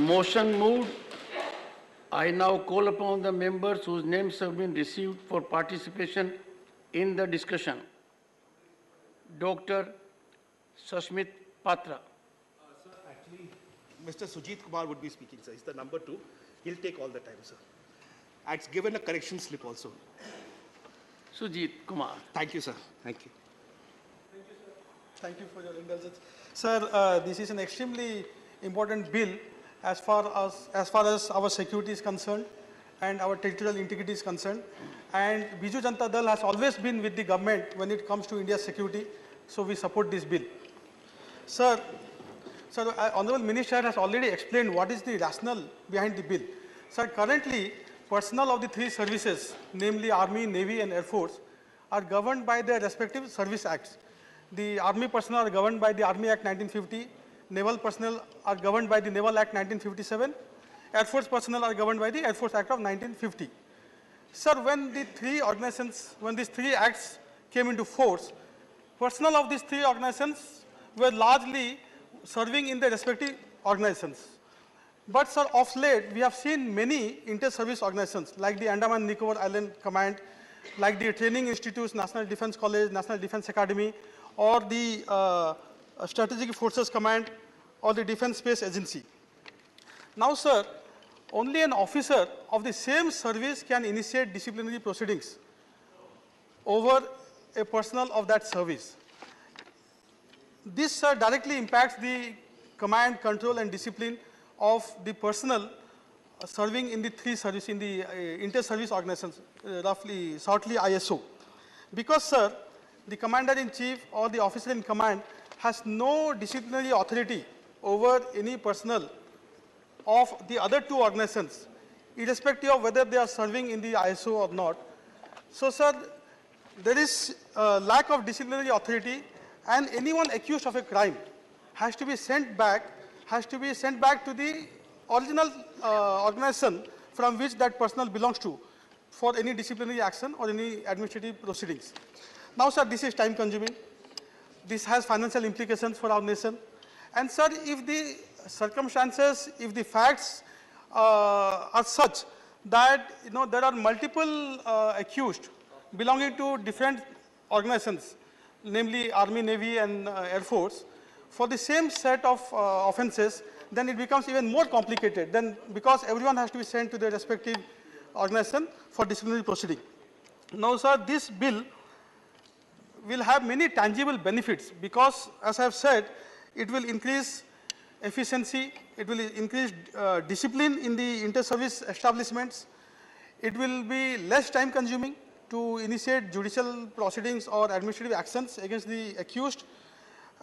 Motion moved. I now call upon the members whose names have been received for participation in the discussion. Dr. Sushmit Patra. Sir, actually, Mr. Sujeet Kumar would be speaking, sir. He's the number 2. He'll take all the time, sir. It's given a correction slip also. Sujeet Kumar. Thank you, sir. Thank you. Thank you, sir. Thank you for your indulgence. Sir, this is an extremely important bill as far as our security is concerned and our territorial integrity is concerned. And Biju Janata Dal has always been with the government when it comes to India's security, so we support this bill. Sir, Honorable Minister has already explained what is the rationale behind the bill. Sir, currently, personnel of the 3 services, namely Army, Navy and Air Force, are governed by their respective service acts. The Army personnel are governed by the Army Act 1950, Naval personnel are governed by the Naval Act 1957, Air Force personnel are governed by the Air Force Act of 1950. Sir, when these 3 acts came into force, personnel of these 3 organizations were largely serving in their respective organizations. But sir, of late, we have seen many inter-service organizations like the Andaman Nicobar Island Command, like the Training Institutes, National Defense College, National Defense Academy, or the Strategic Forces Command, or the Defense Space Agency. Now, sir, only an officer of the same service can initiate disciplinary proceedings over a personnel of that service. This, sir, directly impacts the command, control, and discipline of the personnel serving in the 3 services, in the inter-service organizations, shortly ISO. Because, sir, the commander-in-chief or the officer in command has no disciplinary authority over any personnel of the other 2 organizations, irrespective of whether they are serving in the ISO or not. So, sir, there is a lack of disciplinary authority, and anyone accused of a crime has to be sent back to the original organization from which that personnel belongs to for any disciplinary action or any administrative proceedings. Now, sir, this is time consuming. This has financial implications for our nation. And, sir, if the circumstances, if the facts are such that there are multiple accused belonging to different organizations, namely Army, Navy, and Air Force, for the same set of offenses, then it becomes even more complicated, because everyone has to be sent to their respective organization for disciplinary proceeding. Now, sir, this bill will have many tangible benefits because, as I have said, it will increase efficiency, it will increase discipline in the inter-service establishments, it will be less time consuming to initiate judicial proceedings or administrative actions against the accused.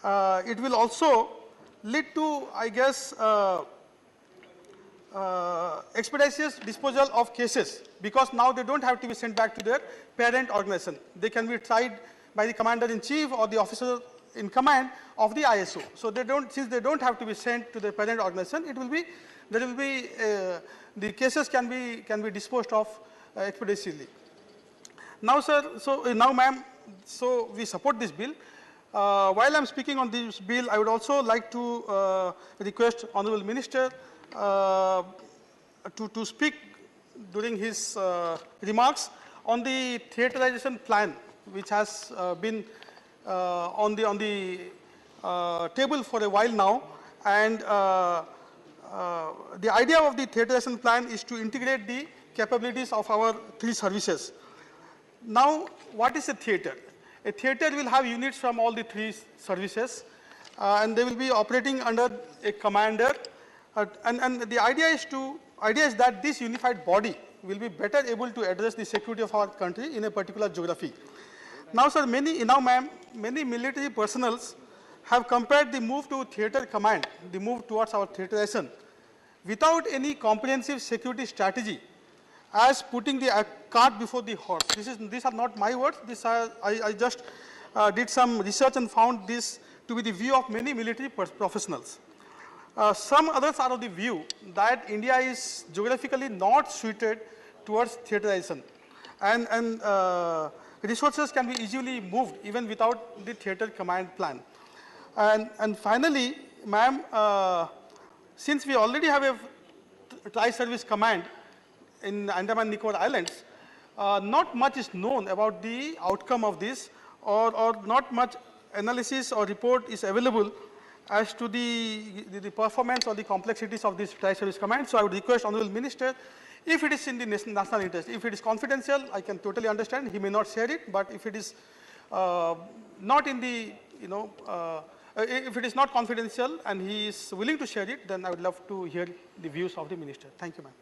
It will also lead to, I guess, expeditious disposal of cases, because now they don't have to be sent back to their parent organization. They can be tried by the commander-in-chief or the officer in command of the ISO. So since they don't have to be sent to their parent organization, the cases can be disposed of expeditiously. Now, sir, now, ma'am, so we support this bill. While I'm speaking on this bill, I would also like to request Honorable Minister to speak during his remarks on the theaterization plan, which has been on the table for a while now. And the idea of the theaterization plan is to integrate the capabilities of our 3 services. Now, what is a theater? A theater will have units from all the 3 services, and they will be operating under a commander. And the idea is that this unified body will be better able to address the security of our country in a particular geography. Now, sir, many military personnel have compared the move to theater command, the move towards our theaterization, without any comprehensive security strategy, as putting the cart before the horse. These are not my words. I just did some research and found this to be the view of many military professionals. Some others are of the view that India is geographically not suited towards theaterization, and resources can be easily moved even without the theater command plan. And finally, ma'am, since we already have a Tri-Service Command in Andaman Nicobar Islands, not much is known about the outcome of this, or not much analysis or report is available as to the performance or the complexities of this Tri-Service Command. So I would request Honorable Minister, if it is in the national interest, if it is confidential, I can totally understand, he may not share it, but if it is not in the, if it is not confidential and he is willing to share it, then I would love to hear the views of the Minister. Thank you, ma'am.